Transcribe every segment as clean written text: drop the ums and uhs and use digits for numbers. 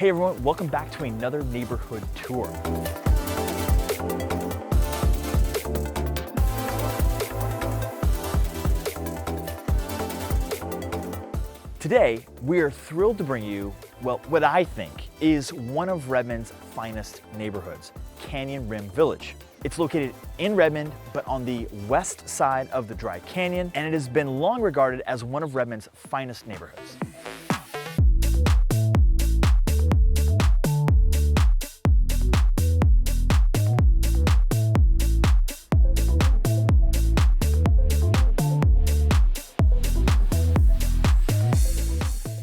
Hey everyone, welcome back to another neighborhood tour. Today, we are thrilled to bring you, well, what I think is one of Redmond's finest neighborhoods, Canyon Rim Village. It's located in Redmond, but on the west side of the Dry Canyon, and it has been long regarded as one of Redmond's finest neighborhoods.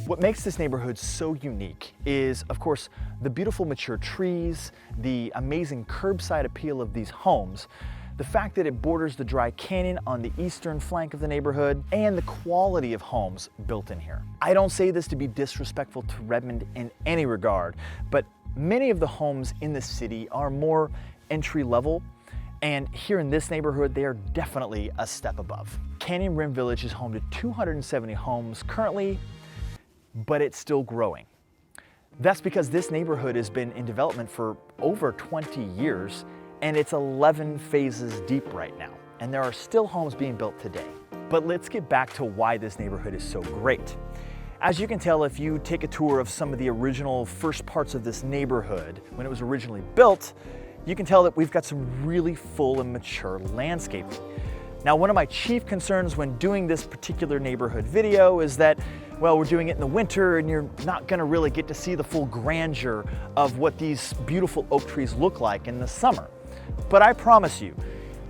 What makes this neighborhood so unique is, of course, the beautiful mature trees, the amazing curbside appeal of these homes, the fact that it borders the Dry Canyon on the eastern flank of the neighborhood, and the quality of homes built in here. I don't say this to be disrespectful to Redmond in any regard, but many of the homes in the city are more entry level, and here in this neighborhood, they are definitely a step above. Canyon Rim Village is home to 270 homes currently, but it's still growing. That's because this neighborhood has been in development for over 20 years, and it's 11 phases deep right now, and there are still homes being built today. But let's get back to why this neighborhood is so great. As you can tell if you take a tour of some of the original first parts of this neighborhood when it was originally built, you can tell that we've got some really full and mature landscaping. Now, one of my chief concerns when doing this particular neighborhood video is that, well, we're doing it in the winter and you're not gonna really get to see the full grandeur of what these beautiful oak trees look like in the summer. But I promise you,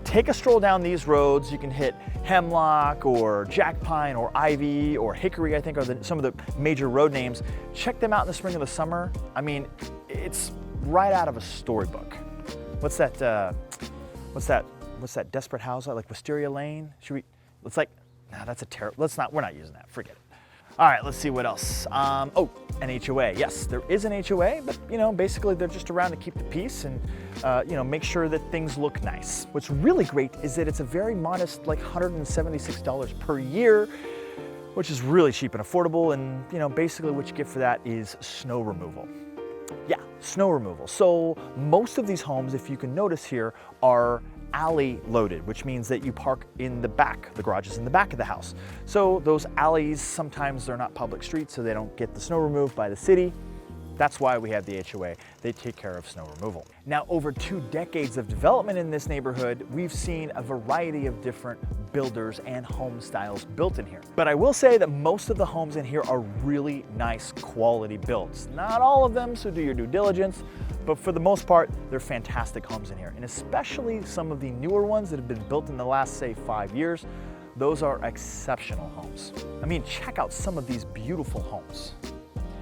take a stroll down these roads. You can hit hemlock or jack pine or ivy or hickory, I think are some of the major road names. Check them out in the spring or the summer. I mean, it's right out of a storybook. What's that desperate house, like Wisteria Lane? Let's that's a terrible, we're not using that, forget it. All right, let's see what else. Oh, an HOA. Yes, there is an HOA, but basically they're just around to keep the peace and make sure that things look nice. What's really great is that it's a very modest, like $176 per year, which is really cheap and affordable. And basically what you get for that is snow removal. Yeah, snow removal. So most of these homes, if you can notice here, are alley loaded, which means that you park in the back. The garage is in the back of the house. So those alleys, sometimes they're not public streets, so they don't get the snow removed by the city. That's why we have the HOA. They take care of snow removal. Now, over 2 decades of development in this neighborhood, we've seen a variety of different builders and home styles built in here. But I will say that most of the homes in here are really nice quality builds. Not all of them, so do your due diligence, but for the most part, they're fantastic homes in here. And especially some of the newer ones that have been built in the last, say, 5 years, those are exceptional homes. I mean, check out some of these beautiful homes.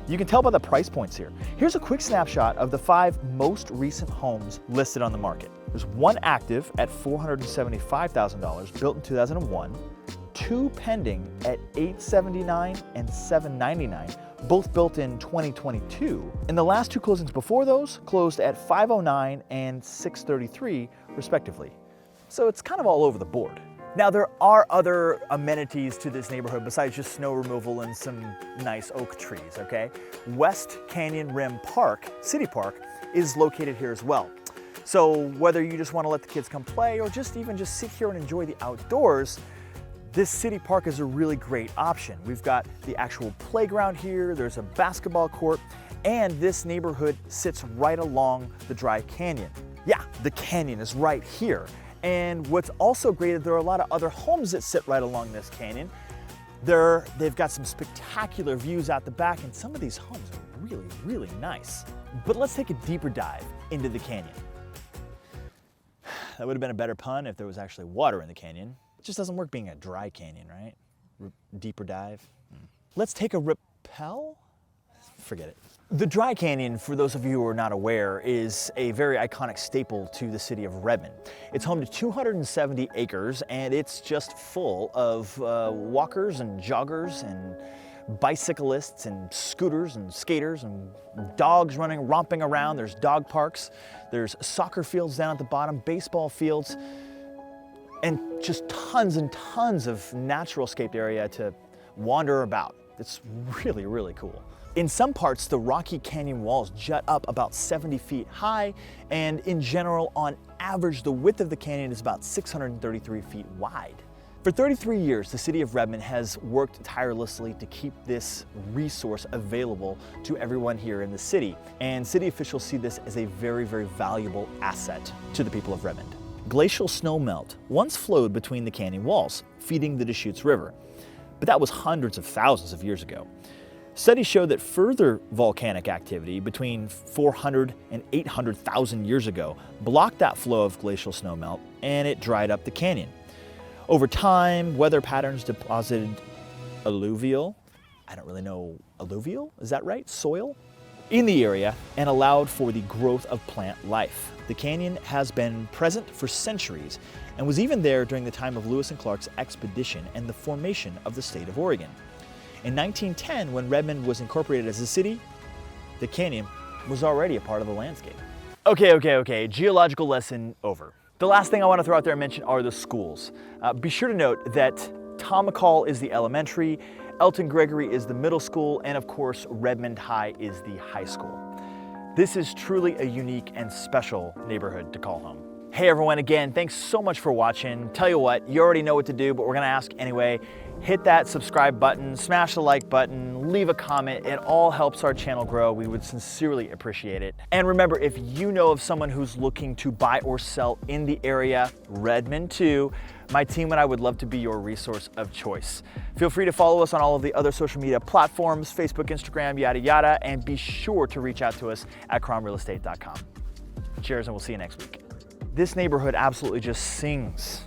You can tell by the price points here. Here's a quick snapshot of the 5 most recent homes listed on the market. There's one active at $475,000, built in 2001, 2 pending at $879,000 and $799,000, both built in 2022. And the last 2 closings before those closed at $509,000 and $633,000 respectively. So it's kind of all over the board. Now, there are other amenities to this neighborhood besides just snow removal and some nice oak trees, okay? West Canyon Rim Park, City Park, is located here as well. So whether you just want to let the kids come play or just sit here and enjoy the outdoors, this city park is a really great option. We've got the actual playground here, there's a basketball court, and this neighborhood sits right along the Dry Canyon. Yeah, the canyon is right here. And what's also great is there are a lot of other homes that sit right along this canyon. They've got some spectacular views out the back, and some of these homes are really, really nice. But let's take a deeper dive into the canyon. That would have been a better pun if there was actually water in the canyon. It just doesn't work being a dry canyon, right? Deeper dive. Let's take a rappel? Forget it. The Dry Canyon, for those of you who are not aware, is a very iconic staple to the city of Redmond. It's home to 270 acres, and it's just full of walkers and joggers and bicyclists and scooters and skaters and dogs romping around. There's dog parks, there's soccer fields down at the bottom, baseball fields, and just tons and tons of natural scaped area to wander about. It's really, really cool. In some parts, the rocky canyon walls jut up about 70 feet high, and in general, on average, the width of the canyon is about 633 feet wide. For 33 years, the city of Redmond has worked tirelessly to keep this resource available to everyone here in the city, and city officials see this as a very, very valuable asset to the people of Redmond. Glacial snowmelt once flowed between the canyon walls, feeding the Deschutes River, but that was hundreds of thousands of years ago. Studies show that further volcanic activity between 400 and 800,000 years ago blocked that flow of glacial snowmelt, and it dried up the canyon. Over time, weather patterns deposited alluvial, I don't really know, alluvial, is that right? Soil? In the area and allowed for the growth of plant life. The canyon has been present for centuries and was even there during the time of Lewis and Clark's expedition and the formation of the state of Oregon. In 1910, when Redmond was incorporated as a city, the canyon was already a part of the landscape. Okay, geological lesson over. The last thing I want to throw out there and mention are the schools. Be sure to note that Tom McCall is the elementary, Elton Gregory is the middle school, and of course, Redmond High is the high school. This is truly a unique and special neighborhood to call home. Hey everyone, again, thanks so much for watching. Tell you what, you already know what to do, but we're gonna ask anyway. Hit that subscribe button, smash the like button, leave a comment. It all helps our channel grow. We would sincerely appreciate it. And remember, if you know of someone who's looking to buy or sell in the area, Redmond too, my team and I would love to be your resource of choice. Feel free to follow us on all of the other social media platforms, Facebook, Instagram, yada, yada, and be sure to reach out to us at cromrealestate.com. Cheers, and we'll see you next week. This neighborhood absolutely just sings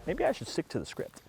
maybe I should stick to the script.